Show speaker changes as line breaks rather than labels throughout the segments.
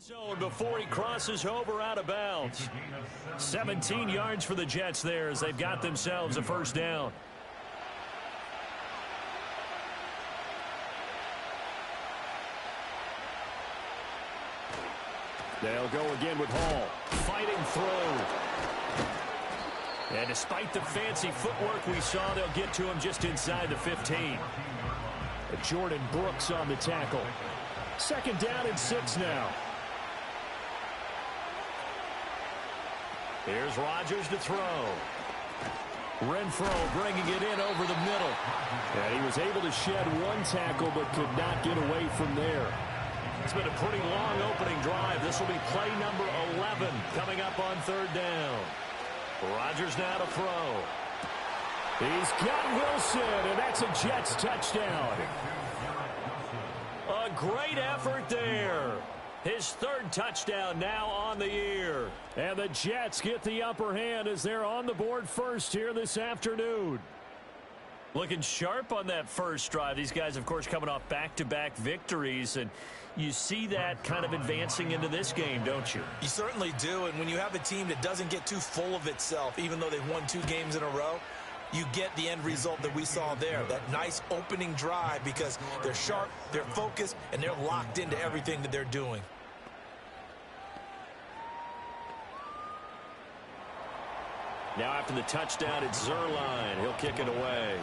Zone before he crosses over out of bounds. 17 yards for the Jets there as they've got themselves a first down. They'll go again with Hall. Fighting through. And despite the fancy footwork we saw, they'll get to him just inside the 15. Jordan Brooks on the tackle. Second down and 6 now. Here's Rodgers to throw. Renfro bringing it in over the middle. And he was able to shed one tackle but could not get away from there. It's been a pretty long opening drive. This will be play number 11 coming up on third down. Rodgers now to throw. He's got Wilson, and that's a Jets touchdown. A great effort there. His third touchdown now on the year. And the Jets get the upper hand as they're on the board first here this afternoon. Looking sharp on that first drive. These guys, of course, coming off back-to-back victories, and you see that kind of advancing into this game, don't you?
You certainly do, and when you have a team that doesn't get too full of itself, even though they've won 2 games in a row, you get the end result that we saw there, that nice opening drive, because they're sharp, they're focused, and they're locked into everything that they're doing.
Now after the touchdown, it's Zerline. He'll kick it away.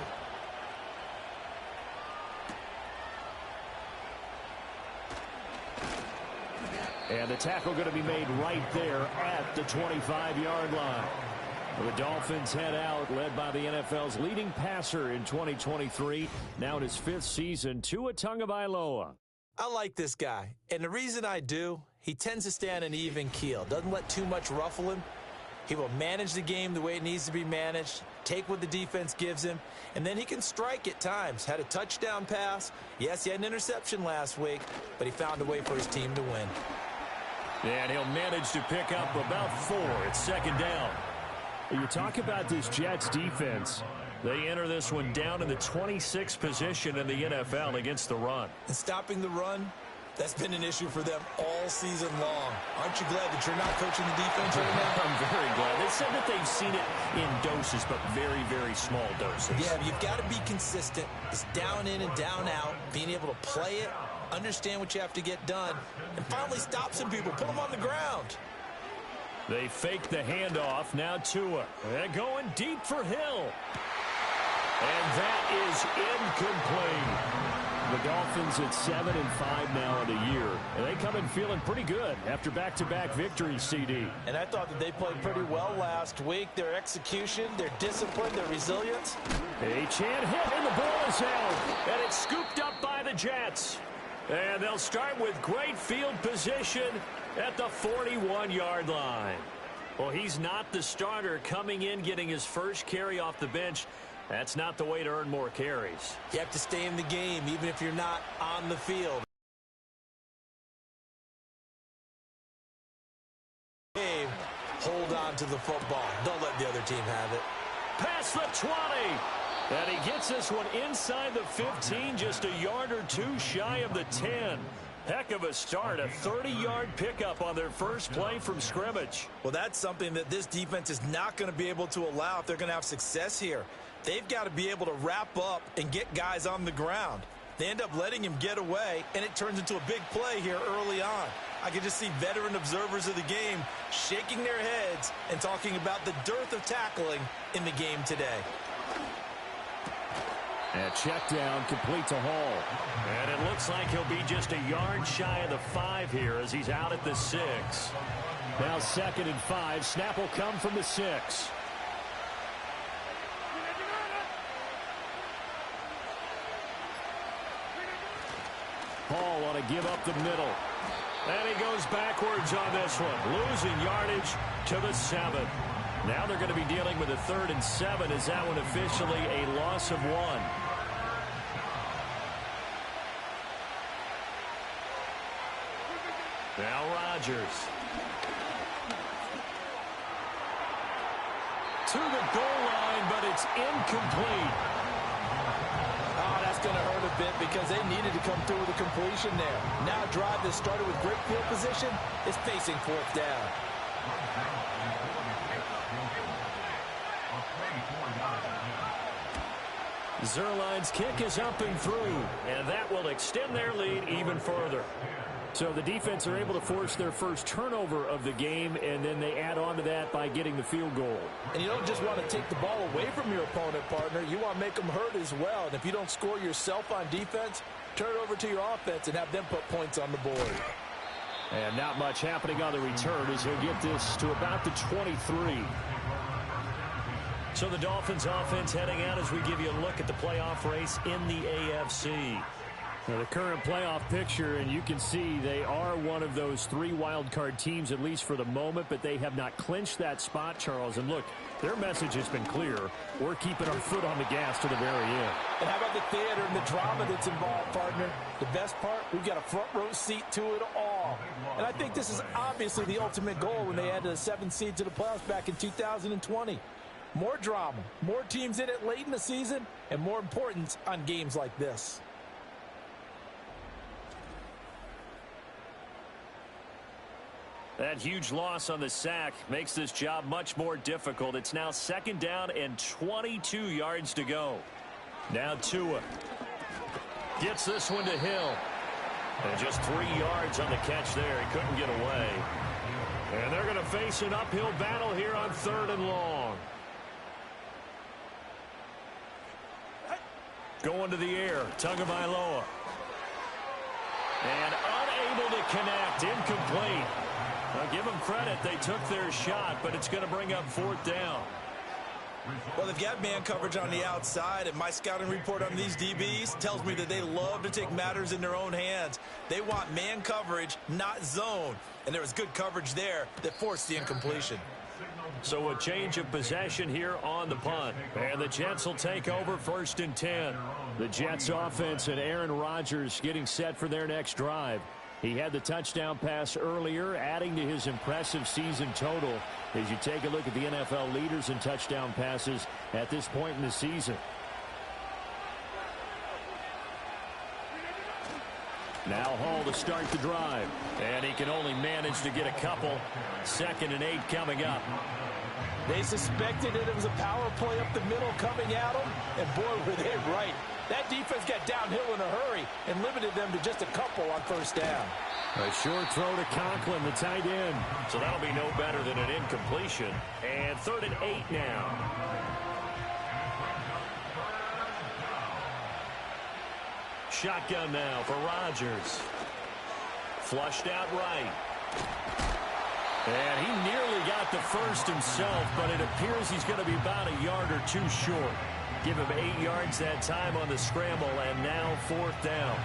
And the tackle going to be made right there at the 25-yard line. The Dolphins head out, led by the NFL's leading passer in 2023. Now in his 5th season, Tua Tagovailoa.
I like this guy, and the reason I do, he tends to stand an even keel. Doesn't let too much ruffle him. He will manage the game the way it needs to be managed, take what the defense gives him, and then he can strike at times. Had a touchdown pass. Yes, he had an interception last week, but he found a way for his team to win.
And he'll manage to pick up about 4 at second down. You talk about this Jets defense. They enter this one down in the 26th position in the NFL against the run.
And stopping the run, that's been an issue for them all season long. Aren't you glad that you're not coaching the defense right now?
I'm very glad. They said that they've seen it in doses, but very, very small doses.
Yeah, you've got to be consistent. It's down in and down out, being able to play it, understand what you have to get done, and finally stop some people, put them on the ground.
They fake the handoff. Now Tua. They're going deep for Hill. And that is incomplete. The Dolphins at 7-5 now in the year. And they come in feeling pretty good after back-to-back victories, CD.
And I thought that they played pretty well last week. Their execution, their discipline, their resilience.
A chant hit, and the ball is out. And it's scooped up by the Jets. And they'll start with great field position at the 41-yard line. Well, he's not the starter coming in, getting his first carry off the bench. That's not the way to earn more carries.
You have to stay in the game, even if you're not on the field. Hold on to the football. Don't let the other team have it.
Past the 20. And he gets this one inside the 15, just a yard or 2 shy of the 10. Heck of a start, a 30-yard pickup on their first play from scrimmage.
Well, that's something that this defense is not going to be able to allow if they're going to have success here. They've got to be able to wrap up and get guys on the ground. They end up letting him get away, and it turns into a big play here early on. I can just see veteran observers of the game shaking their heads and talking about the dearth of tackling in the game today.
And check down, complete to Hall. And it looks like he'll be just a yard shy of the 5 here as he's out at the 6. Now 2nd and 5. Snap will come from the 6. Hall on a give up the middle. And he goes backwards on this one, losing yardage to the 7. Now they're going to be dealing with a 3rd and 7 as that one officially a loss of 1. Now Rodgers. To the goal line, but it's incomplete.
Oh, that's going to hurt a bit because they needed to come through with a completion there. Now a drive that started with great field position is facing fourth down.
Zerline's kick is up and through, and that will extend their lead even further. So the defense are able to force their first turnover of the game, and then they add on to that by getting the field goal.
And you don't just want to take the ball away from your opponent, partner. You want to make them hurt as well. And if you don't score yourself on defense, turn it over to your offense and have them put points on the board.
And not much happening on the return as he'll get this to about the 23. So the Dolphins offense heading out as we give you a look at the playoff race in the AFC. Now the current playoff picture, and you can see they are one of those 3 wild card teams, at least for the moment, but they have not clinched that spot, Charles. And look, their message has been clear. We're keeping our foot on the gas to the very end.
And how about the theater and the drama that's involved, partner? The best part, we've got a front row seat to it all. And I think this is obviously the ultimate goal when they added a 7th seed to the playoffs back in 2020. More drama, more teams in it late in the season, and more importance on games like this.
That huge loss on the sack makes this job much more difficult. It's now 2nd down and 22 yards to go. Now Tua gets this one to Hill. And just 3 yards on the catch there. He couldn't get away. And they're going to face an uphill battle here on 3rd and long. Going to the air, Tagovailoa. And unable to connect, incomplete. I'll give them credit. They took their shot, but it's going to bring up 4th down.
Well, they've got man coverage on the outside, and my scouting report on these DBs tells me that they love to take matters in their own hands. They want man coverage, not zone. And there was good coverage there that forced the incompletion.
So a change of possession here on the punt. And the Jets will take over 1st and 10. The Jets offense and Aaron Rodgers getting set for their next drive. He had the touchdown pass earlier, adding to his impressive season total as you take a look at the NFL leaders in touchdown passes at this point in the season. Now Hall to start the drive. And he can only manage to get a couple. 2nd and 8 coming up.
They suspected that it was a power play up the middle coming at them, and boy, were they right. That defense got downhill in a hurry and limited them to just a couple on 1st down.
A short throw to Conklin, the tight end. So that'll be no better than an incompletion. And 3rd and 8 now. Shotgun now for Rodgers. Flushed out right. And he nearly got the first himself, but it appears he's going to be about a yard or 2 short. Give him 8 yards that time on the scramble, and now 4th down.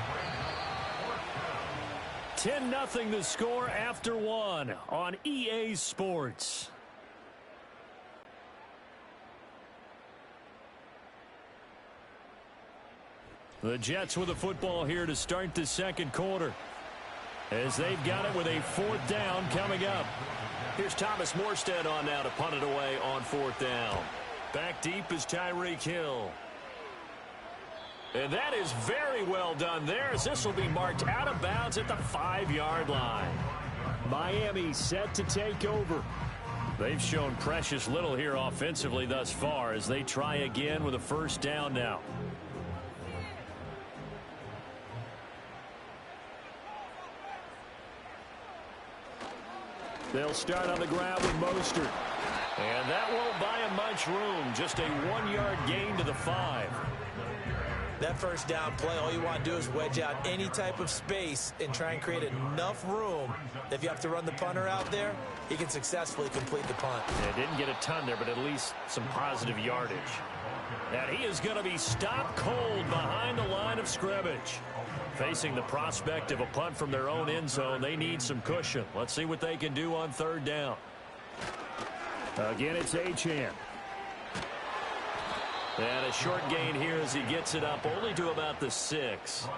10-0 the score after 1 on EA Sports. The Jets with the football here to start the 2nd quarter, as they've got it with a 4th down coming up. Here's Thomas Morstead on now to punt it away on 4th down. Back deep is Tyreek Hill. And that is very well done there, as this will be marked out of bounds at the 5-yard line. Miami set to take over. They've shown precious little here offensively thus far as they try again with a 1st down now. They'll start on the ground with Mostert. And that won't buy him much room. Just a 1-yard gain to the 5.
That 1st down play, all you want to do is wedge out any type of space and try and create enough room that if you have to run the punter out there, he can successfully complete the punt.
Yeah, didn't get a ton there, but at least some positive yardage. And he is going to be stopped cold behind the line of scrimmage. Facing the prospect of a punt from their own end zone, they need some cushion. Let's see what they can do on 3rd down. Again, it's Achane. And a short gain here as he gets it up only to about the 6.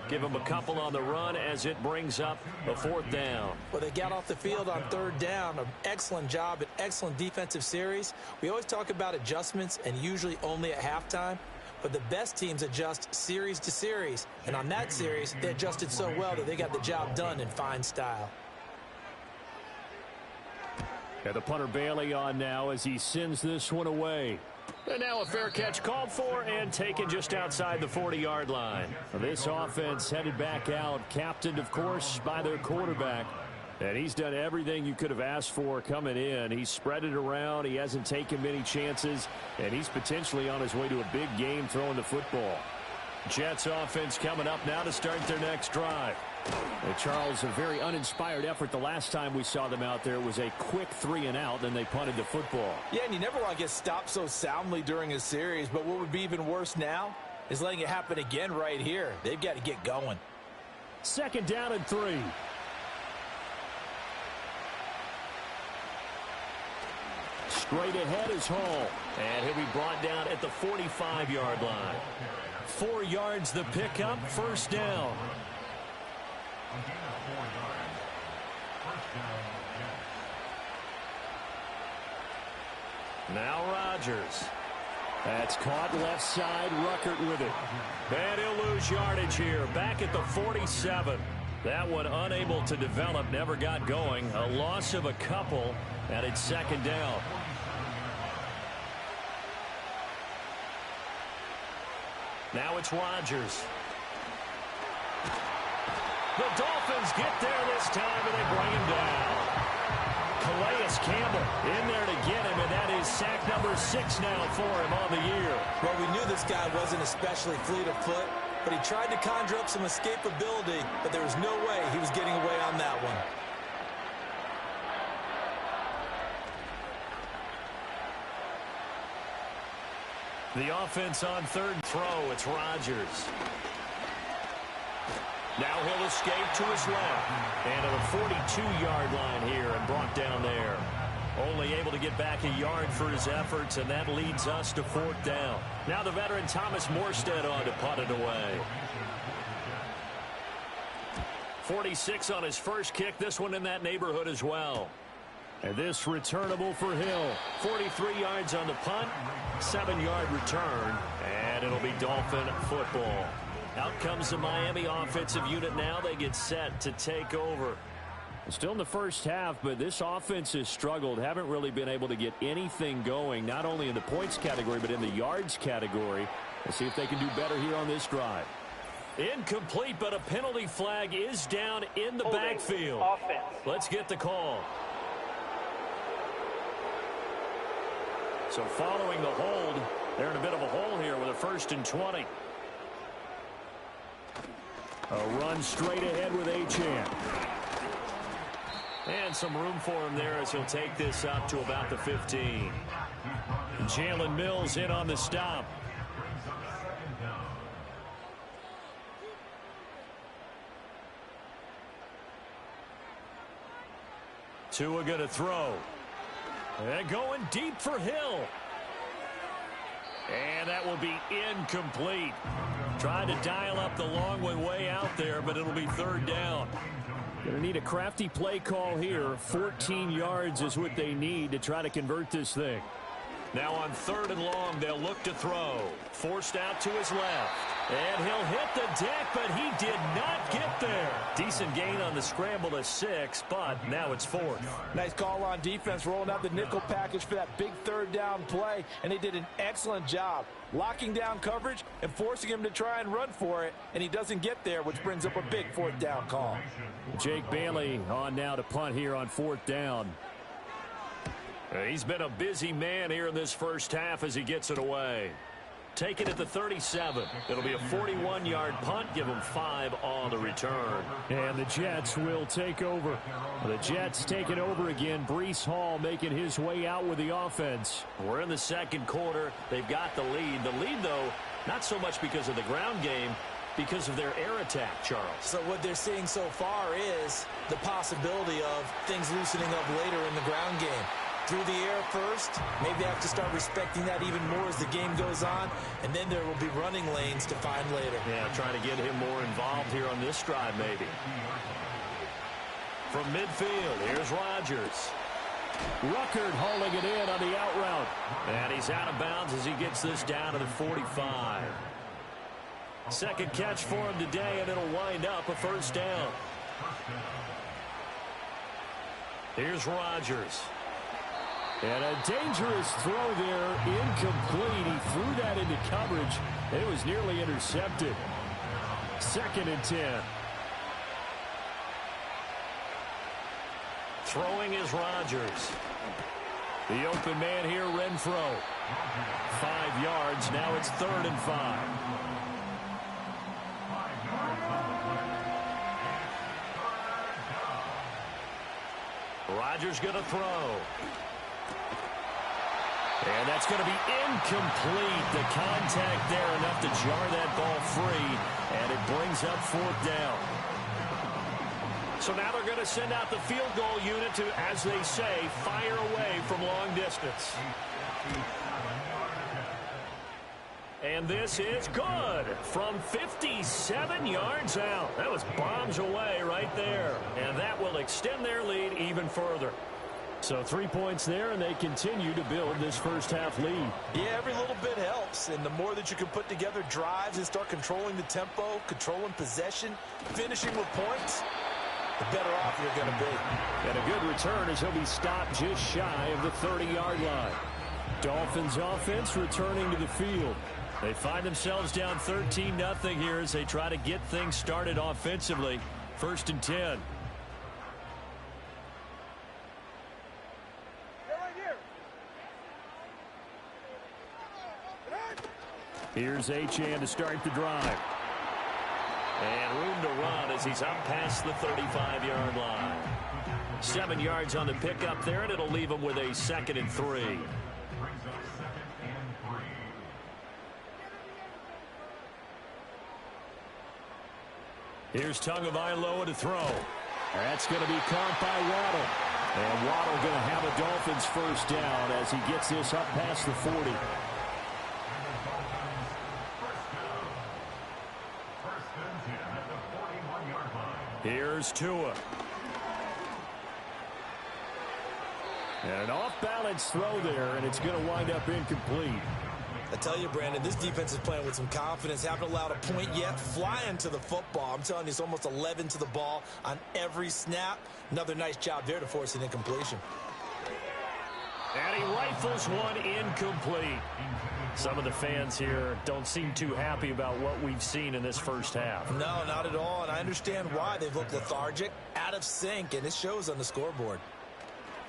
Give him a couple on the run as it brings up a 4th down.
Well, they got off the field on 3rd down. An excellent job, an excellent defensive series. We always talk about adjustments and usually only at halftime. but the best teams adjust series to series. And on that series, they adjusted so well that they got the job done in fine style.
And the punter Bailey on now as he sends this one away. And now a fair catch called for and taken just outside the 40-yard line. This offense headed back out, captained, of course, by their quarterback. And he's done everything you could have asked for coming in. He's spread it around. He hasn't taken many chances. And he's potentially on his way to a big game throwing the football. Jets offense coming up now to start their next drive. And Charles, a very uninspired effort the last time we saw them out there. It was a quick 3-and-out, then they punted the football.
Yeah, and you never want to get stopped so soundly during a series. But what would be even worse now is letting it happen again right here. They've got to get going.
2nd down and 3. Straight ahead is Hall. And he'll be brought down at the 45-yard line. 4 yards the pickup, 1st down. Now Rodgers. That's caught left side. Ruckert with it. And he'll lose yardage here. Back at the 47. That one unable to develop. Never got going. A loss of a couple. And it's 2nd down. Now it's Rodgers. The Dolphins get there this time, and they bring him down. Calais Campbell in there to get him, and that is sack number 6 now for him on the year.
Well, we knew this guy wasn't especially fleet of foot, but he tried to conjure up some escapability, but there was no way he was getting away on that one.
The offense on 3rd throw. It's Rodgers. Now he'll escape to his left. And to the 42-yard line here and brought down there. Only able to get back a yard for his efforts, and that leads us to 4th down. Now the veteran Thomas Morstead on to punt it away. 46 on his first kick. This one in that neighborhood as well. And this returnable for Hill. 43 yards on the punt, 7-yard return, and it'll be Dolphin football. Out comes the Miami offensive unit now. They get set to take over. Still in the first half, but this offense has struggled. Haven't really been able to get anything going, not only in the points category, but in the yards category. Let's see if they can do better here on this drive. Incomplete, but a penalty flag is down in the backfield.
Offense.
Let's get the call. So following the hold, they're in a bit of a hole here with a 1st and 20. A run straight ahead with Achane. And some room for him there as he'll take this up to about the 15. Jalen Mills in on the stop. Tua going to throw. And going deep for Hill. And that will be incomplete. Trying to dial up the long way out there, but it'll be 3rd down. Going to need a crafty play call here. 14 yards is what they need to try to convert this thing. Now on 3rd and long, they'll look to throw. Forced out to his left. And he'll hit the deck, but he did not get there. Decent gain on the scramble to 6, but now it's 4th.
Nice call on defense, rolling out the nickel package for that big 3rd down play, and they did an excellent job locking down coverage and forcing him to try and run for it, and he doesn't get there, which brings up a big 4th down call.
Jake Bailey on now to punt here on 4th down. He's been a busy man here in this first half as he gets it away. Take it at the 37. It'll be a 41-yard punt. Give him 5 on the return. And the Jets will take over. The Jets taking over again. Breece Hall making his way out with the offense. We're in the 2nd quarter. They've got the lead. The lead, though, not so much because of the ground game, because of their air attack, Charles.
So what they're seeing so far is the possibility of things loosening up later in the ground game. Through the air first, maybe they have to start respecting that even more as the game goes on, and then there will be running lanes to find later.
Yeah, trying to get him more involved here on this drive, maybe. From midfield, here's Rodgers. Ruckert hauling it in on the out route. And he's out of bounds as he gets this down to the 45. Second catch for him today, and it'll wind up a first down. Here's Rodgers. And a dangerous throw there, incomplete. He threw that into coverage. It was nearly intercepted. 2nd and 10. Throwing is Rodgers. The open man here, Renfro. 5 yards. Now it's 3rd and 5. Rodgers going to throw. And that's going to be incomplete. The contact there enough to jar that ball free. And it brings up 4th down. So now they're going to send out the field goal unit to, as they say, fire away from long distance. And this is good from 57 yards out. That was bombs away right there. And that will extend their lead even further. So 3 points there, and they continue to build this first half lead.
Yeah, every little bit helps. And the more that you can put together drives and start controlling the tempo, controlling possession, finishing with points, the better off you're going to be.
And a good return as he'll be stopped just shy of the 30-yard line. Dolphins offense returning to the field. They find themselves down 13-0 here as they try to get things started offensively. 1st and 10. Here's Achane to start the drive. And room to run as he's up past the 35-yard line. 7 yards on the pickup there, and it'll leave him with a 2nd and 3. Here's Tagovailoa to throw. That's going to be caught by Waddle. And Waddle going to have a Dolphins first down as he gets this up past the 40. Here's Tua. And an off-balance throw there, and it's going to wind up incomplete.
I tell you, Brandon, this defense is playing with some confidence. Haven't allowed a point yet. Flying to the football. I'm telling you, it's almost 11 to the ball on every snap. Another nice job there to force an incompletion.
And he rifles one incomplete. Some of the fans here don't seem too happy about what we've seen in this first half.
No, not at all, and I understand why. They've looked lethargic, out of sync, and it shows on the scoreboard.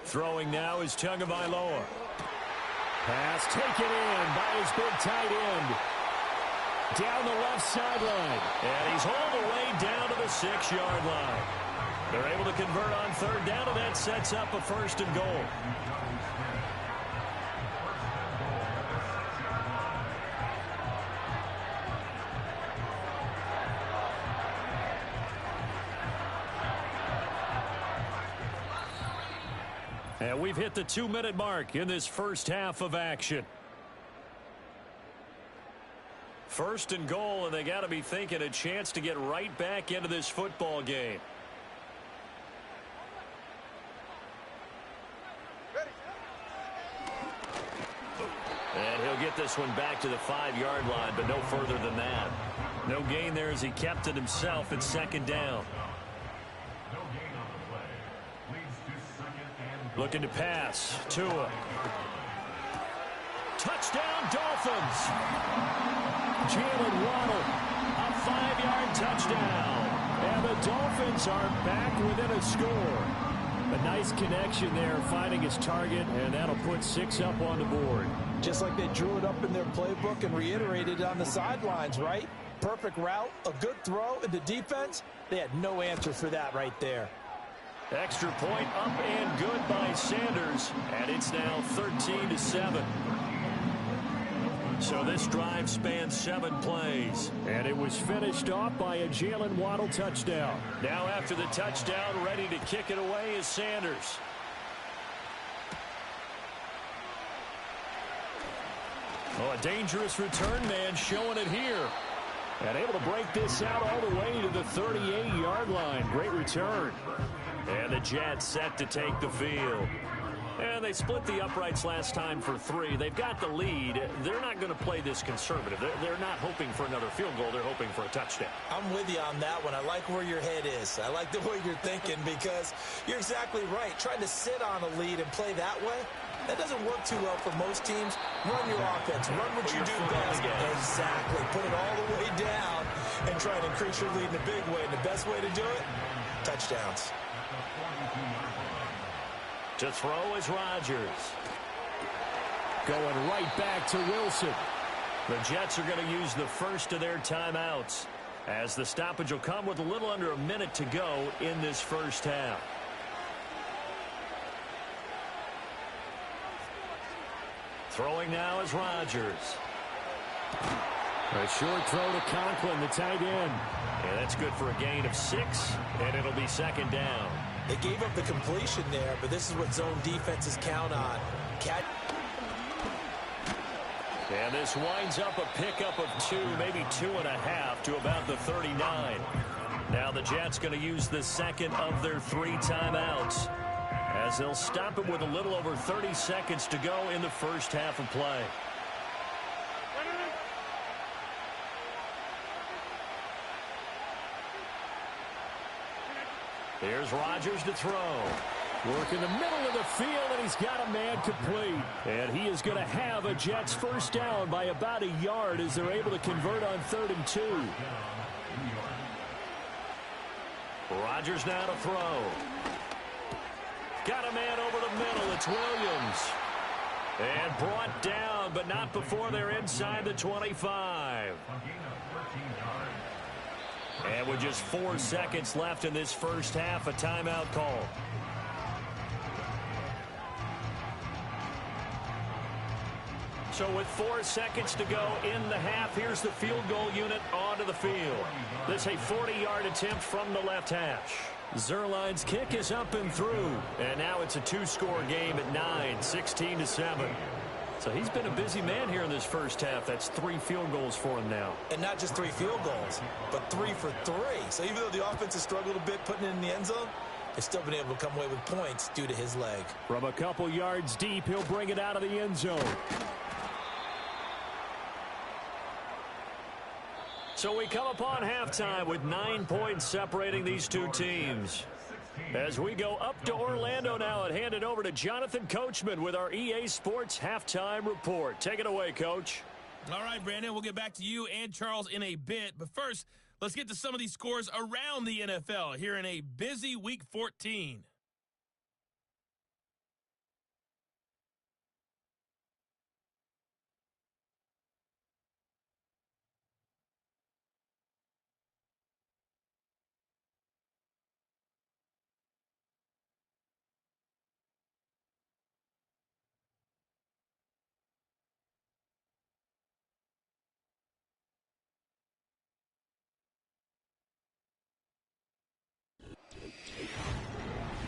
Throwing now is Tagovailoa. Pass taken in by his big tight end. Down the left sideline. And he's hauled away down to the 6-yard line. They're able to convert on 3rd down, and that sets up a 1st and goal. And we've hit the 2-minute mark in this first half of action. 1st and goal, and they got to be thinking a chance to get right back into this football game. And he'll get this one back to the 5-yard line, but no further than that. No gain there as he kept it himself at 2nd down. Looking to pass. Tua. Touchdown, Dolphins. Jalen Waddle. A 5-yard touchdown. And the Dolphins are back within a score. A nice connection there, finding his target, and that'll put 6 up on the board.
Just like they drew it up in their playbook and reiterated it on the sidelines, right? Perfect route, a good throw, and the defense, they had no answer for that right there.
Extra point up and good by Sanders, and it's now 13-7. So this drive spans 7 plays, and it was finished off by a Jalen Waddle touchdown. Now after the touchdown, ready to kick it away is Sanders. Oh, a dangerous return man showing it here. And able to break this out all the way to the 38-yard line. Great return. And the Jets set to take the field. And they split the uprights last time for 3. They've got the lead. They're not going to play this conservative. They're not hoping for another field goal. They're hoping for a touchdown.
I'm with you on that one. I like where your head is. I like the way you're thinking because you're exactly right. Trying to sit on a lead and play that way, that doesn't work too well for most teams. Run your offense. Run what you do best. Exactly. Put it all the way down and try and increase your lead in a big way. And the best way to do it, touchdowns.
To throw is Rodgers. Going right back to Wilson. The Jets are going to use the first of their timeouts, as the stoppage will come with a little under a minute to go in this first half. Throwing now is Rodgers. A short throw to Conklin, the tight end. And that's good for a gain of 6, and it'll be second down.
They gave up the completion there, but this is what zone defenses count on.
And this winds up a pickup of 2, maybe 2.5 to about the 39. Now the Jets going to use the second of their 3 timeouts, as they'll stop it with a little over 30 seconds to go in the first half of play. Here's Rodgers to throw. Work in the middle of the field, and he's got a man complete. And he is going to have a Jets first down by about a yard as they're able to convert on 3rd and 2. Rodgers now to throw. Got a man over the middle. It's Williams. And brought down, but not before they're inside the 25. And with just 4 seconds left in this first half, a timeout call. So with 4 seconds to go in the half, here's the field goal unit onto the field. This a 40-yard attempt from the left hash. Zerline's kick is up and through. And now it's a 2-score game at 9, 16-7. So he's been a busy man here in this first half. That's 3 field goals for him now.
And not just 3 field goals, but 3 for 3. So even though the offense has struggled a bit putting it in the end zone, they've still been able to come away with points due to his leg.
From a couple yards deep, he'll bring it out of the end zone. So we come upon halftime with 9 points separating these 2 teams. As we go up to Orlando now and hand it over to Jonathan Coachman with our EA Sports Halftime Report. Take it away, Coach.
All right, Brandon, we'll get back to you and Charles in a bit. But first, let's get to some of these scores around the NFL here in a busy Week 14.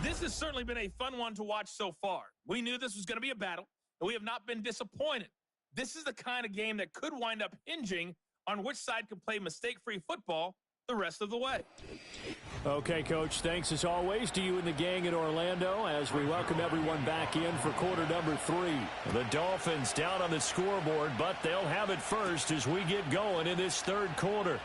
This has certainly been a fun one to watch so far. We knew this was going to be a battle, and we have not been disappointed. This is the kind of game that could wind up hinging on which side can play mistake-free football the rest of the way.
Okay, Coach, thanks as always to you and the gang in Orlando as we welcome everyone back in for quarter number 3. The Dolphins down on the scoreboard, but they'll have it first as we get going in this 3rd quarter.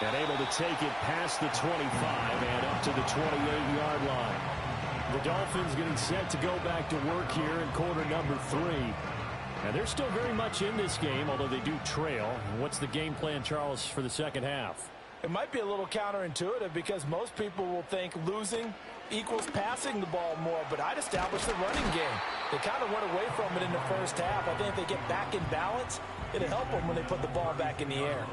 And able to take it past the 25 and up to the 28-yard line. The Dolphins getting set to go back to work here in quarter number 3. And they're still very much in this game, although they do trail. What's the game plan, Charles, for the second half?
It might be a little counterintuitive because most people will think losing equals passing the ball more, but I'd establish the running game. They kind of went away from it in the first half. I think if they get back in balance, it'll help them when they put the ball back in the air.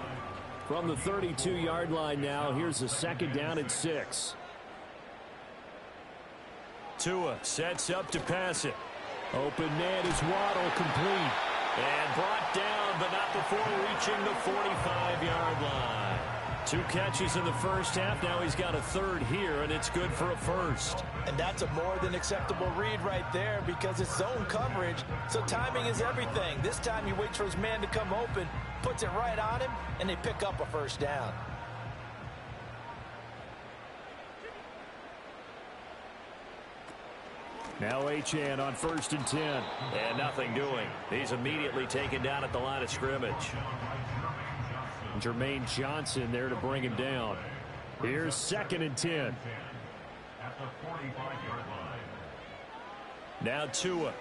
From the 32-yard line now, here's a second down at 6. Tua sets up to pass it. Open man is Waddle, complete. And brought down, but not before reaching the 45-yard line. 2 catches in the first half. Now he's got a 3rd here, and it's good for a first.
And that's a more than acceptable read right there because it's zone coverage, so timing is everything. This time he waits for his man to come open, puts it right on him, and they pick up a first down.
Now Achane on 1st and 10.
And nothing doing. He's immediately taken down at the line of scrimmage.
Jermaine Johnson there to bring him down. Here's 2nd and 10. Now Tua.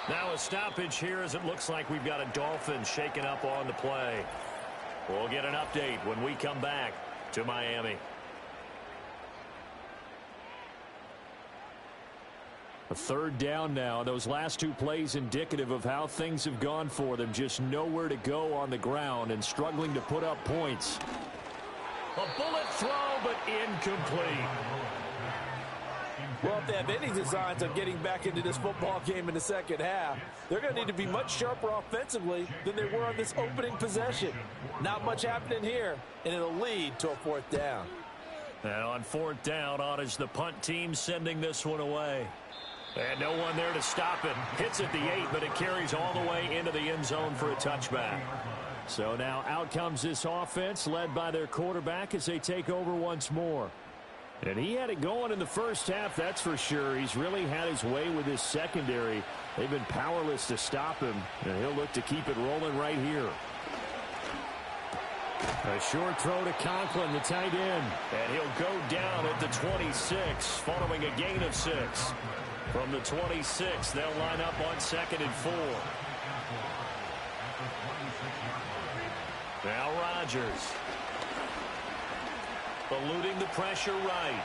Now a stoppage here as it looks like we've got a Dolphin shaken up on the play. We'll get an update when we come back to Miami.
A 3rd down now. Those last 2 plays indicative of how things have gone for them. Just nowhere to go on the ground and struggling to put up points.
A bullet throw, but incomplete.
Well, if they have any designs of getting back into this football game in the second half, they're going to need to be much sharper offensively than they were on this opening possession. Not much happening here, and it'll lead to a 4th down.
And on 4th down, on is the punt team sending this one away. And no one there to stop it. Hits at the 8, but it carries all the way into the end zone for a touchback.
So now out comes this offense led by their quarterback as they take over once more. And he had it going in the first half, that's for sure. He's really had his way with his secondary. They've been powerless to stop him, and he'll look to keep it rolling right here. A short throw to Conklin, the tight end.
And he'll go down at the 26, following a gain of 6. From the 26, they'll line up on 2nd and 4. Now Rodgers. Eluding the pressure right.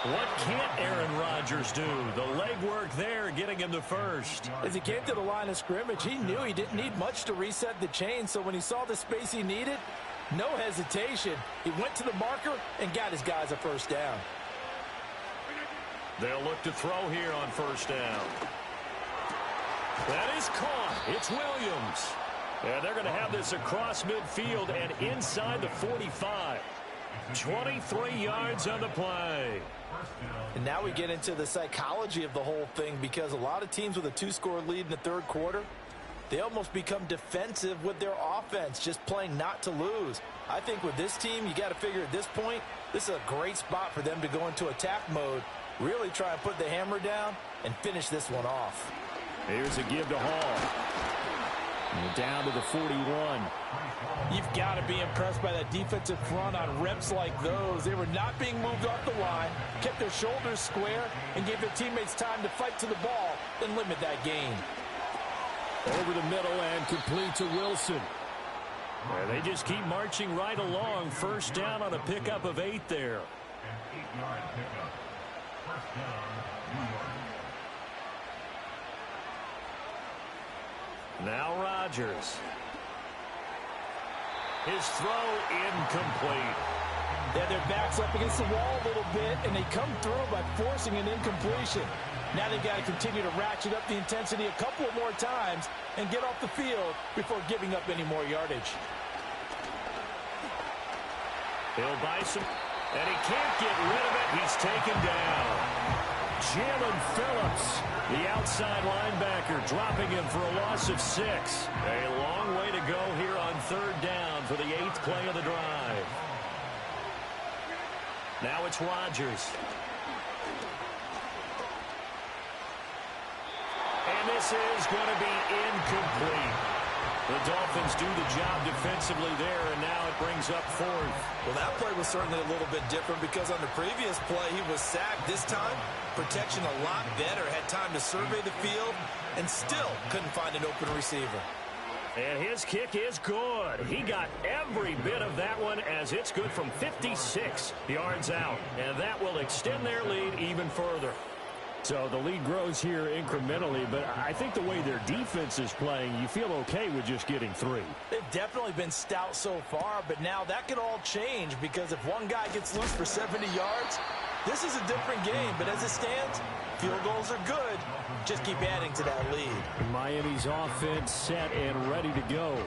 What can't Aaron Rodgers do? The legwork there getting him the first.
As he came to the line of scrimmage, he knew he didn't need much to reset the chain, so when he saw the space he needed, no hesitation. He went to the marker and got his guys a 1st down.
They'll look to throw here on 1st down. That is caught. It's Williams. And they're going to have this across midfield and inside the 45. 23 yards on the play.
And now we get into the psychology of the whole thing, because a lot of teams with a 2-score lead in the 3rd quarter, they almost become defensive with their offense, just playing not to lose. I think with this team, you got to figure at this point, this is a great spot for them to go into attack mode, really try and put the hammer down and finish this one off.
Here's a give to Hall. And down to the 41.
You've got to be impressed by that defensive front on reps like those. They were not being moved off the line, kept their shoulders square, and gave their teammates time to fight to the ball and limit that gain.
Over the middle and complete to Wilson.
And they just keep marching right along. 1st down on a pickup of 8 there. Now Rodgers. His throw incomplete.
Yeah, their back's up against the wall a little bit, and they come through by forcing an incompletion. Now they've got to continue to ratchet up the intensity a couple of more times and get off the field before giving up any more yardage.
He'll buy some, and he can't get rid of it. He's taken down.
Jalen Phillips, the outside linebacker, dropping him for a loss of 6.
A long way to go here on 3rd down for the 8th play of the drive. Now it's Rodgers. And this is going to be incomplete. The Dolphins do the job defensively there, and now it brings up 4th.
Well, that play was certainly a little bit different because on the previous play, he was sacked. This time, protection a lot better. Had time to survey the field and still couldn't find an open receiver.
And his kick is good. He got every bit of that one as it's good from 56 yards out. And that will extend their lead even further.
So the lead grows here incrementally, but I think the way their defense is playing, you feel okay with just getting 3.
They've definitely been stout so far, but now that could all change because if one guy gets loose for 70 yards, this is a different game. But as it stands, field goals are good. Just keep adding to that lead.
Miami's offense set and ready to go.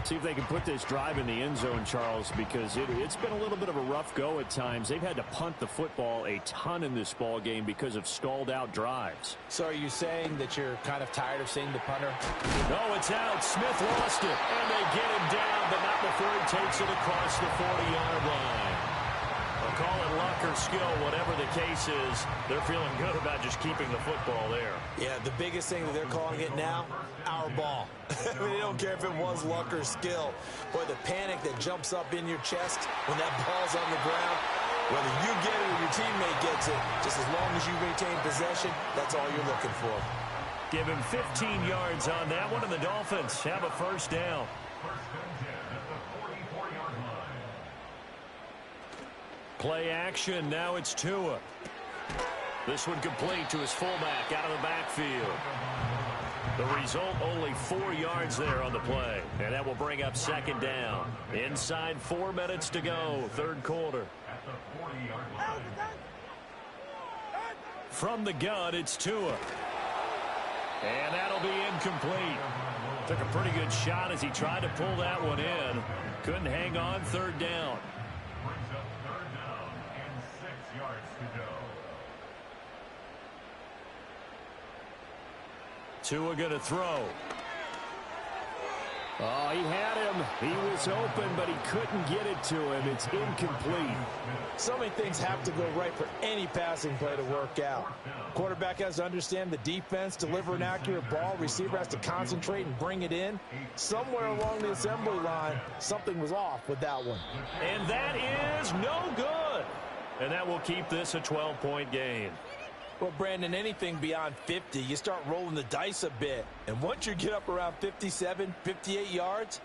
See if they can put this drive in the end zone, Charles, because it's been a little bit of a rough go at times. They've had to punt the football a ton in this ball game because of stalled out drives.
So are you saying that you're kind of tired of seeing the punter?
No, it's out. Smith lost it. And they get him down, but not before he takes it across the 40-yard line. A call it luck or skill, whatever the case is, they're feeling good about just keeping the football there.
Yeah, the biggest thing that they're calling it now, our ball. I mean, they don't care if it was luck or skill. Boy, the panic that jumps up in your chest when that ball's on the ground, whether you get it or your teammate gets it, just as long as you retain possession, that's all you're looking for.
Give him 15 yards on that one, and the Dolphins have a first down. Play action, now it's Tua. This one complete to his fullback out of the backfield. The result, only 4 yards there on the play. And that will bring up second down. Inside 4 minutes to go, third quarter. From the gun, it's Tua. And that'll be incomplete. Took a pretty good shot as he tried to pull that one in. Couldn't hang on, third down. Tua going to throw.
Oh, he had him. He was open, but he couldn't get it to him. It's incomplete.
So many things have to go right for any passing play to work out. Quarterback has to understand the defense, deliver an accurate ball. Receiver has to concentrate and bring it in. Somewhere along the assembly line, something was off with that one.
And that is no good. And that will keep this a 12-point game.
Well, Brandon, anything beyond 50, you start rolling the dice a bit. And once you get up around 57, 58 yards,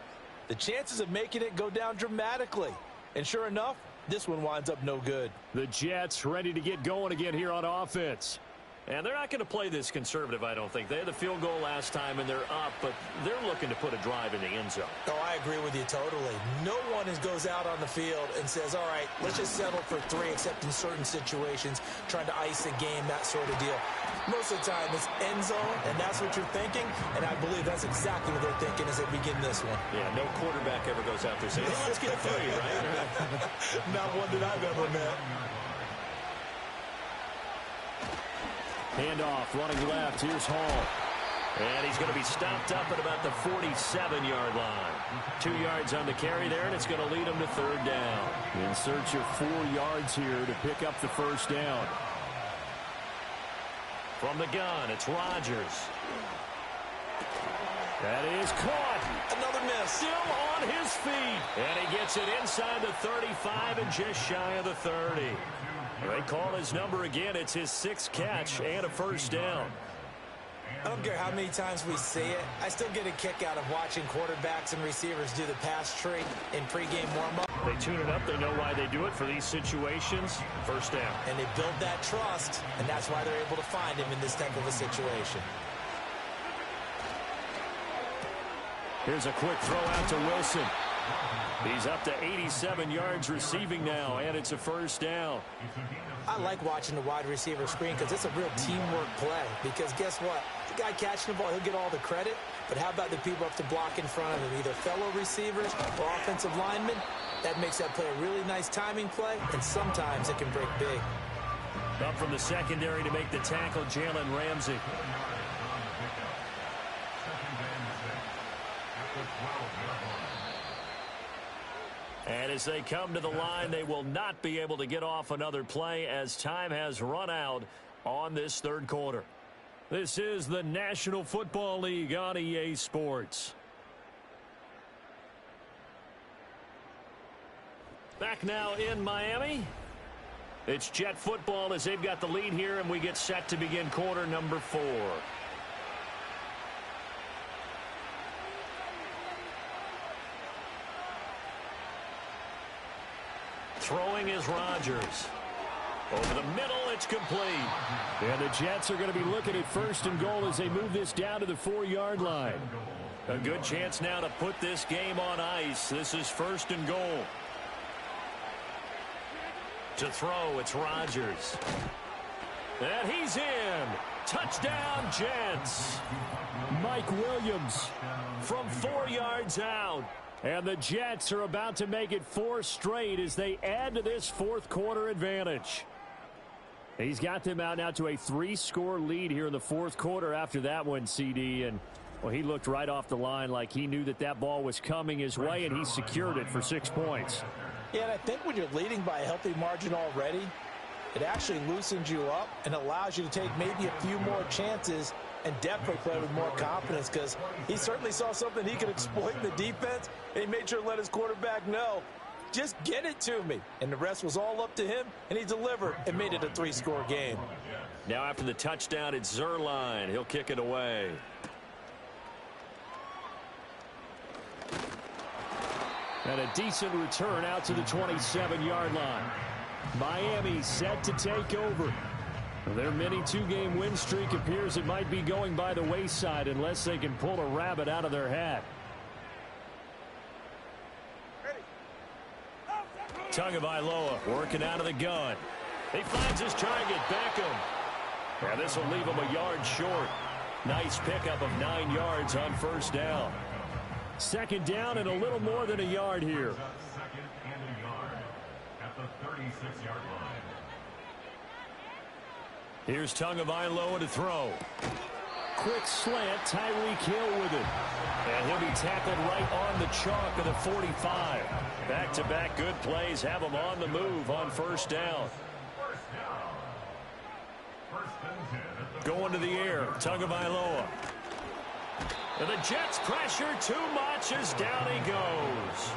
the chances of making it go down dramatically. And sure enough, this one winds up no good.
The Jets ready to get going again here on offense.
And they're not going to play this conservative, I don't think. They had the field goal last time, and they're up, but they're looking to put a drive in the end zone.
Oh, I agree with you totally. No one goes out on the field and says, all right, let's just settle for 3, except in certain situations, trying to ice a game, that sort of deal. Most of the time, it's end zone, and that's what you're thinking, and I believe that's exactly what they're thinking as they begin this one.
Yeah, no quarterback ever goes out there saying, hey, let's get 3, right?
Not one that I've ever met.
Handoff, running left. Here's Hall.
And he's going to be stopped up at about the 47-yard line. 2 yards on the carry there, and it's going to lead him to third down.
In search of 4 yards here to pick up the first down.
From the gun, it's Rodgers.
That is caught.
Another miss.
Still on his feet. And he gets it inside the 35 and just shy of the 30. They call his number again. It's his 6th catch and a first down.
I don't care how many times we see it. I still get a kick out of watching quarterbacks and receivers do the pass tree in pregame warm-up.
They tune it up. They know why they do it for these situations. First down.
And they build that trust, and that's why they're able to find him in this type of a situation.
Here's a quick throw out to Wilson. He's up to 87 yards receiving now, and it's a first down.
I like watching the wide receiver screen because it's a real teamwork play. Because guess what? The guy catching the ball, he'll get all the credit. But how about the people up to block in front of him, either fellow receivers or offensive linemen? That makes that play a really nice timing play, and sometimes it can break big.
Up from the secondary to make the tackle, Jalen Ramsey. And as they come to the line, they will not be able to get off another play as time has run out on this third quarter. This is the National Football League on EA Sports. Back now in Miami. It's Jet football as they've got the lead here, and we get set to begin quarter number 4. Throwing is Rodgers. Over the middle, it's complete.
And the Jets are going to be looking at first and goal as they move this down to the 4-yard line.
A good chance now to put this game on ice. This is first and goal. To throw, it's Rodgers. And he's in. Touchdown, Jets.
Mike Williams
from 4 yards out.
And the Jets are about to make it 4 straight as they add to this fourth quarter advantage. He's got them out now to a 3-score lead here in the fourth quarter after that one, CD. And, well, he looked right off the line like he knew that that ball was coming his way, and he secured it for 6 points.
Yeah, and I think when you're leading by a healthy margin already, it actually loosens you up and allows you to take maybe a few more chances and definitely play with more confidence, because he certainly saw something he could exploit in the defense, and he made sure to let his quarterback know, just get it to me. And the rest was all up to him, and he delivered and made it a 3-score game.
Now after the touchdown, it's Mrsl. He'll kick it away.
And a decent return out to the 27-yard line. Miami set to take over. Their mini 2-game win streak appears it might be going by the wayside unless they can pull a rabbit out of their hat.
Tagovailoa working out of the gun. He finds his target, Beckham. And this will leave him a yard short. Nice pickup of 9 yards on first down.
Second down and a little more than a yard here.
Second and a yard at the 36-yard line.
Here's Tagovailoa to throw.
Quick slant, Tyreek Hill with it.
And he'll be tackled right on the chalk of the 45. Back-to-back good plays have him on the move on first down. Going to the air, Tagovailoa. And the Jets pressure too much as down he goes.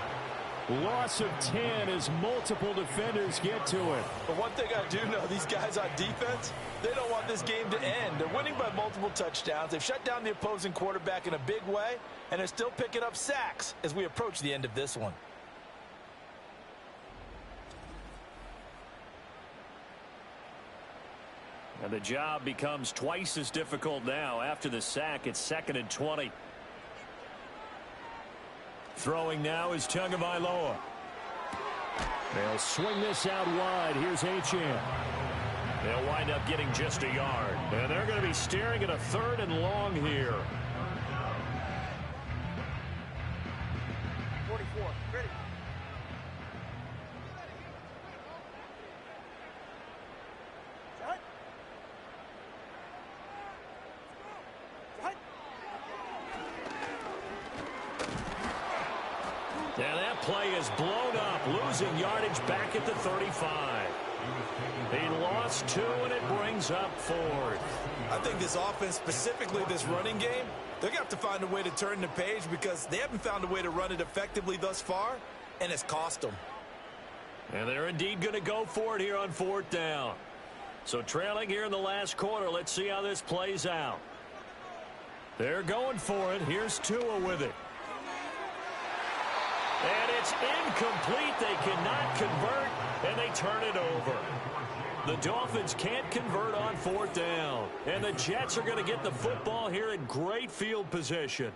Loss of 10 as multiple defenders get to it.
But one thing I do know, these guys on defense, they don't want this game to end. They're winning by multiple touchdowns. They've shut down the opposing quarterback in a big way, and they're still picking up sacks as we approach the end of this one.
And the job becomes twice as difficult now. After the sack, it's 2nd and 20. Throwing now is Tagovailoa.
They'll swing this out wide. Here's Achane.
They'll wind up getting just a yard. And they're going to be staring at a 3rd and long here.
44, ready.
And that play is blown up, losing yardage back at the 35. He lost 2, and it brings up 4th.
I think this offense, specifically this running game, they're going to have to find a way to turn the page, because they haven't found a way to run it effectively thus far, and it's cost them.
And they're indeed going to go for it here on 4th down. So trailing here in the last quarter, let's see how this plays out. They're going for it. Here's Tua with it. And it's incomplete. They cannot convert, and they turn it over. The Dolphins can't convert on 4th down. And the Jets are going to get the football here in great field position.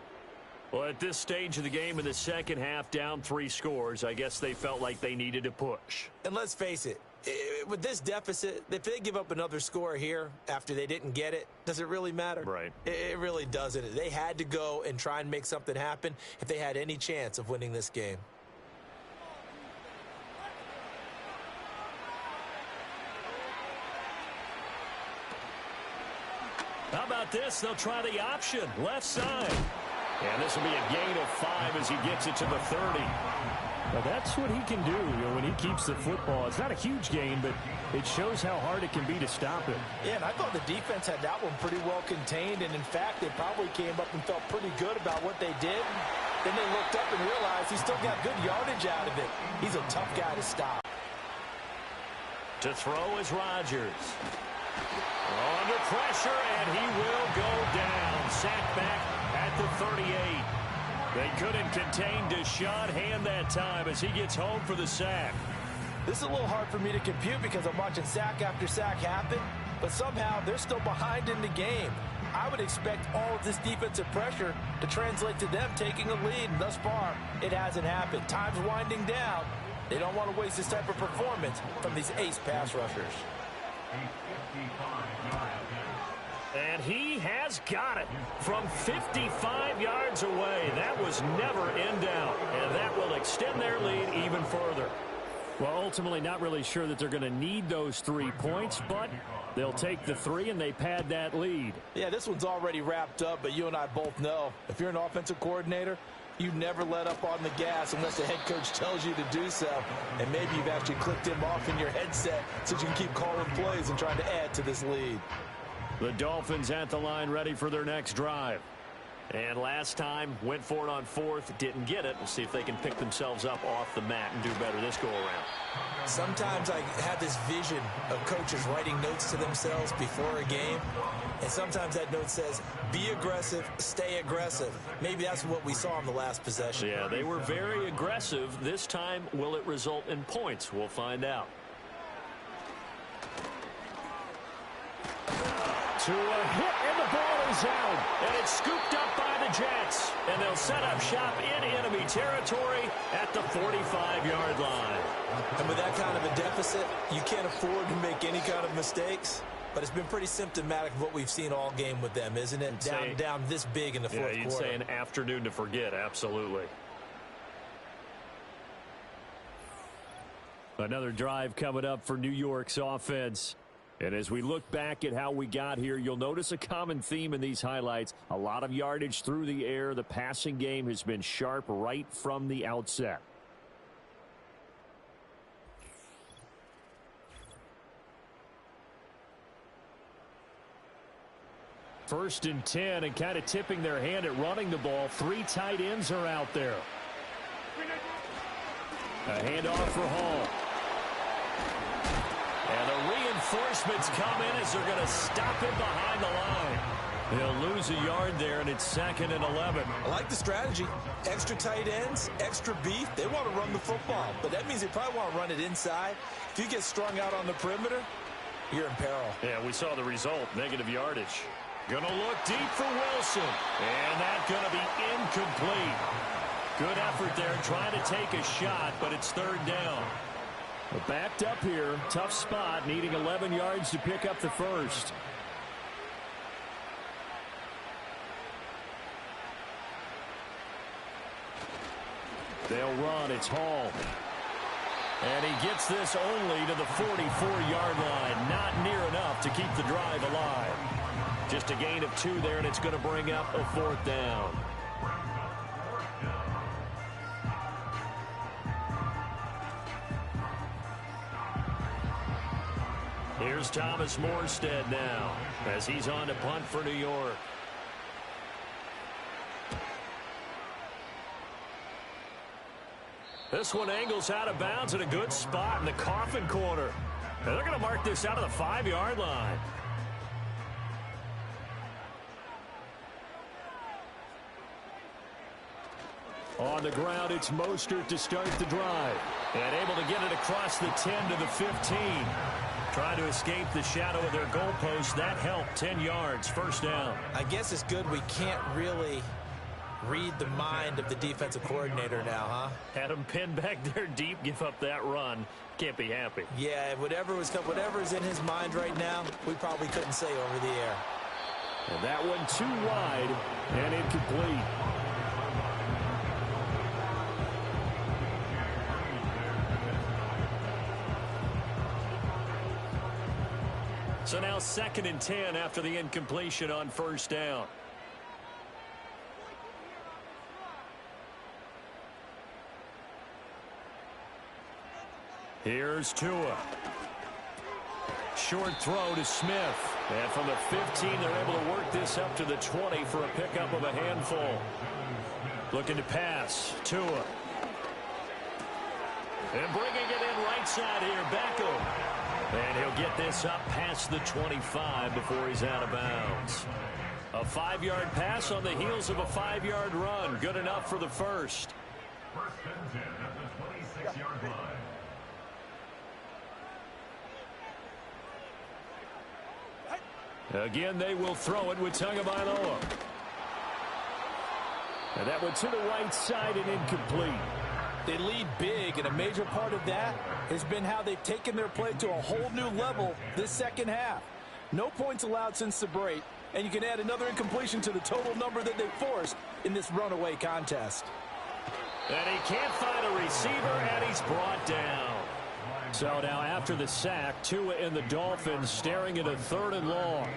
Well, at this stage of the game in the second half, down 3 scores, I guess they felt like they needed to push.
And let's face it, with this deficit, if they give up another score here after they didn't get it, does it really matter?
Right.
It really doesn't. They had to go and try and make something happen if they had any chance of winning this game.
How about this? They'll try the option, left side. And this will be a gain of 5 as he gets it to the 30.
Well, that's what he can do, when he keeps the football. It's not a huge gain, but it shows how hard it can be to stop it.
Yeah, and I thought the defense had that one pretty well contained, and in fact, they probably came up and felt pretty good about what they did. Then they looked up and realized he still got good yardage out of it. He's a tough guy to stop.
To throw is Rodgers. Under pressure, and he will go down. Sacked back at the 38. They couldn't contain Deshaun Hand that time as he gets home for the sack.
This is a little hard for me to compute because I'm watching sack after sack happen, but somehow they're still behind in the game. I would expect all of this defensive pressure to translate to them taking a lead, and thus far, it hasn't happened. Time's winding down. They don't want to waste this type of performance from these ace pass rushers.
And he has got it from 55 yards away. That was never in doubt, and that will extend their lead even further.
Well, ultimately not really sure that they're going to need those 3 points, but they'll take the 3 and they pad that lead.
Yeah, this one's already wrapped up, but you and I both know if you're an offensive coordinator, You never let up on the gas unless the head coach tells you to do so. And maybe you've actually clicked him off in your headset so you can keep calling plays and trying to add to this lead.
The Dolphins at the line ready for their next drive. And last time, went for it on fourth, didn't get it. We'll see if they can pick themselves up off the mat and do better this go-around.
Sometimes I have this vision of coaches writing notes to themselves before a game. And sometimes that note says, be aggressive, stay aggressive. Maybe that's what we saw in the last possession.
Yeah, they were very aggressive. This time, will it result in points? We'll find out. To a hit, and the ball is out. And it's scooped up by the Jets. And they'll set up shop in enemy territory at the 45-yard line.
And with that kind of a deficit, you can't afford to make any kind of mistakes. But it's been pretty symptomatic of what we've seen all game with them, isn't it? Down this big in the fourth quarter.
Yeah, you'd say an afternoon to forget, absolutely. Another drive coming up for New York's offense. And as we look back at how we got here, you'll notice a common theme in these highlights. A lot of yardage through the air. The passing game has been sharp right from the outset. First and 10, and kind of tipping their hand at running the ball. 3 tight ends are out there. A handoff for Hall. And the reinforcements come in as they're going to stop him behind the line. They'll lose a yard there, and it's 2nd and 11.
I like the strategy. Extra tight ends, extra beef. They want to run the football, but that means they probably want to run it inside. If you get strung out on the perimeter, you're in peril.
Yeah, we saw the result, negative yardage. Going to look deep for Wilson, and that's going to be incomplete. Good effort there trying to take a shot, but it's 3rd down. Backed up here, tough spot, needing 11 yards to pick up the first. They'll run, it's Hall. And he gets this only to the 44-yard line. Not near enough to keep the drive alive. Just a gain of 2 there, and it's going to bring up a 4th down. Here's Thomas Morstead now as he's on to punt for New York. This one angles out of bounds at a good spot in the coffin corner. And they're going to mark this out of the 5-yard line. On the ground, it's Mostert to start the drive. And able to get it across the 10 to the 15. Trying to escape the shadow of their goalpost. That helped. 10 yards. 1st down.
I guess it's good we can't really read the mind of the defensive coordinator now, huh?
Had him pinned back there deep. Give up that run. Can't be happy.
Yeah, whatever's in his mind right now, we probably couldn't say over the air.
And that one too wide and incomplete. So now 2nd and 10 after the incompletion on 1st down. Here's Tua. Short throw to Smith. And from the 15, they're able to work this up to the 20 for a pickup of a handful. Looking to pass. Tua. And bringing it in right side here, Beckham. And he'll get this up past the 25 before he's out of bounds. A 5-yard pass on the heels of a 5-yard run. Good enough for the first.
1st and 10 at the 26-yard line.
Again, they will throw it with Tagovailoa. And that one to the right side and incomplete.
They lead big, and a major part of that has been how they've taken their play to a whole new level this 2nd half. No points allowed since the break, and you can add another incompletion to the total number that they forced in this runaway contest.
And he can't find a receiver, and he's brought down. So now after the sack, Tua and the Dolphins staring at a 3rd and long.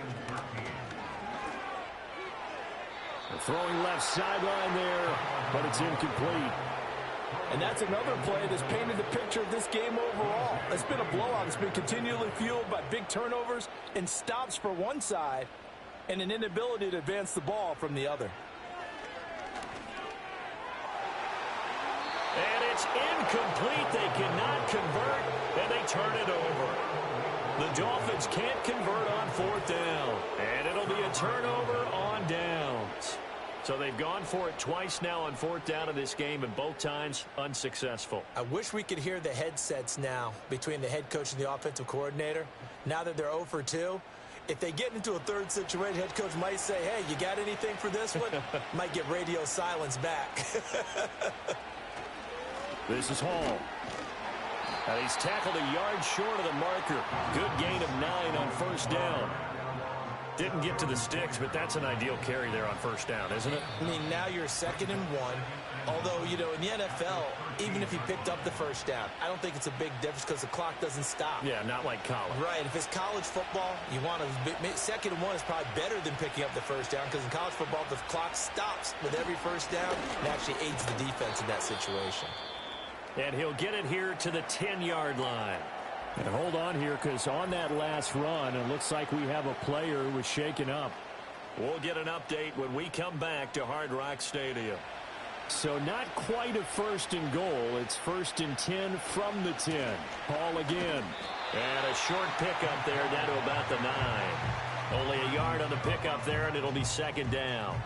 Throwing left sideline there, but it's incomplete.
And that's another play that's painted the picture of this game overall. It's been a blowout. It's been continually fueled by big turnovers and stops for one side and an inability to advance the ball from the other.
And it's incomplete. They cannot convert, and they turn it over. The Dolphins can't convert on fourth down, and it'll be a turnover on downs. So they've gone for it twice now on fourth down in this game, and both times unsuccessful.
I wish we could hear the headsets now between the head coach and the offensive coordinator. Now that they're 0 for 2, if they get into a third situation, head coach might say, hey, you got anything for this one? Might get radio silence back.
This is Hall.
And he's tackled a yard short of the marker. Good gain of 9 on first down. Didn't get to the sticks, but that's an ideal carry there on first down, isn't it?
I mean, now you're 2nd and 1. Although, you know, in the NFL, even if he picked up the first down, I don't think it's a big difference because the clock doesn't stop.
Yeah, not like college.
Right. If it's college football, you want to 2nd and 1 is probably better than picking up the first down because in college football, the clock stops with every first down and actually aids the defense in that situation.
And he'll get it here to the 10-yard line.
And hold on here, because on that last run, it looks like we have a player who was shaken up.
We'll get an update when we come back to Hard Rock Stadium.
So not quite a 1st and goal. It's 1st and 10 from the 10. Hall again.
And a short pickup there down to about the 9. Only a yard on the pickup there, and it'll be 2nd down.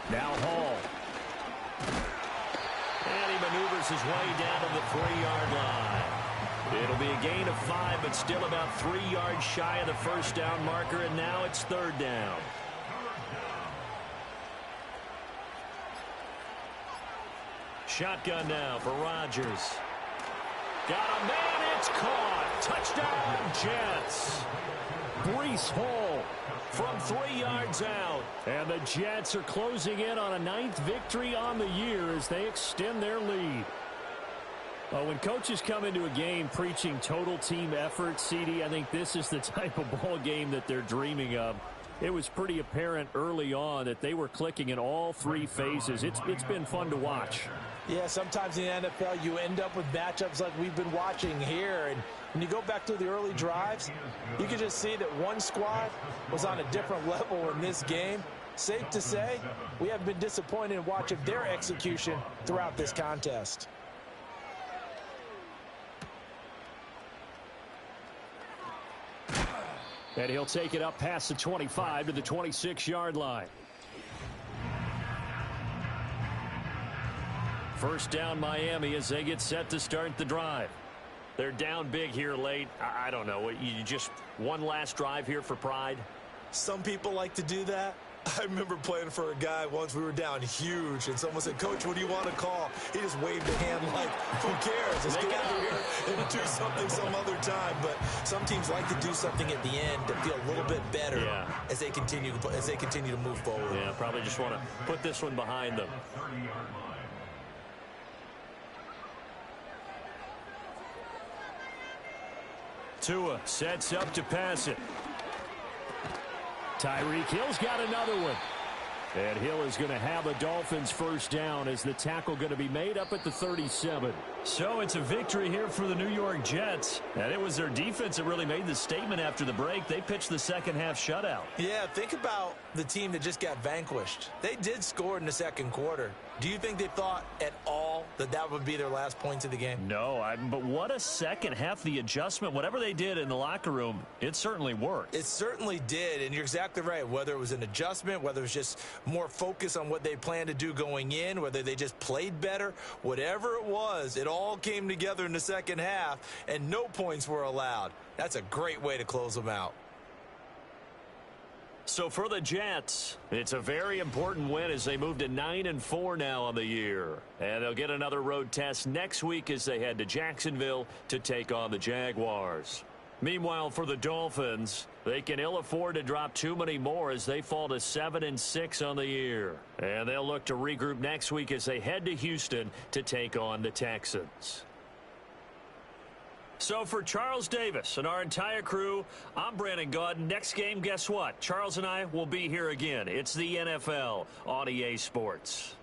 Now Hall.
And he maneuvers his way down to the 3-yard line. It'll be a gain of 5, but still about 3 yards shy of the first down marker, and now it's 3rd down. Shotgun now for Rodgers. Got a man, it's caught. Touchdown, Jets.
Breece Hall
from 3 yards out.
And the Jets are closing in on a 9th victory on the year as they extend their lead. Well, when coaches come into a game preaching total team effort, CD, I think this is the type of ball game that they're dreaming of. It was pretty apparent early on that they were clicking in all 3 phases. It's been fun to watch.
Yeah, sometimes in the NFL you end up with matchups like we've been watching here. And when you go back to the early drives, you can just see that one squad was on a different level in this game. Safe to say, we have been disappointed in watching their execution throughout this contest.
And he'll take it up past the 25 to the 26-yard line.
First down Miami as they get set to start the drive. They're down big here late. I don't know. You just one last drive here for pride?
Some people like to do that. I remember playing for a guy once. We were down huge, and someone said, Coach, what do you want to call? He just waved a hand like, who cares? Let's get out of here and do something some other time. But some teams like to do something at the end to feel a little bit better as they continue to move forward.
Yeah, probably just want to put this one behind them.
Tua sets up to pass it. Tyreek Hill's got another one. And Hill is going to have a Dolphins first down as the tackle going to be made up at the 37.
So it's a victory here for the New York Jets. And it was their defense that really made the statement after the break. They pitched the second half shutout.
Yeah, think about the team that just got vanquished. They did score in the second quarter. Do you think they thought at all that that would be their last points of the game?
No, but what a second half. The adjustment, whatever they did in the locker room, it certainly worked.
It certainly did, and you're exactly right. Whether it was an adjustment, whether it was just more focus on what they planned to do going in, whether they just played better, whatever it was, it all came together in the second half, and no points were allowed. That's a great way to close them out.
So for the Jets, it's a very important win as they move to 9-4 now on the year. And they'll get another road test next week as they head to Jacksonville to take on the Jaguars. Meanwhile, for the Dolphins, they can ill afford to drop too many more as they fall to 7-6 on the year. And they'll look to regroup next week as they head to Houston to take on the Texans. So for Charles Davis and our entire crew, I'm Brandon Gaudin. Next game, guess what? Charles and I will be here again. It's the NFL on EA Sports.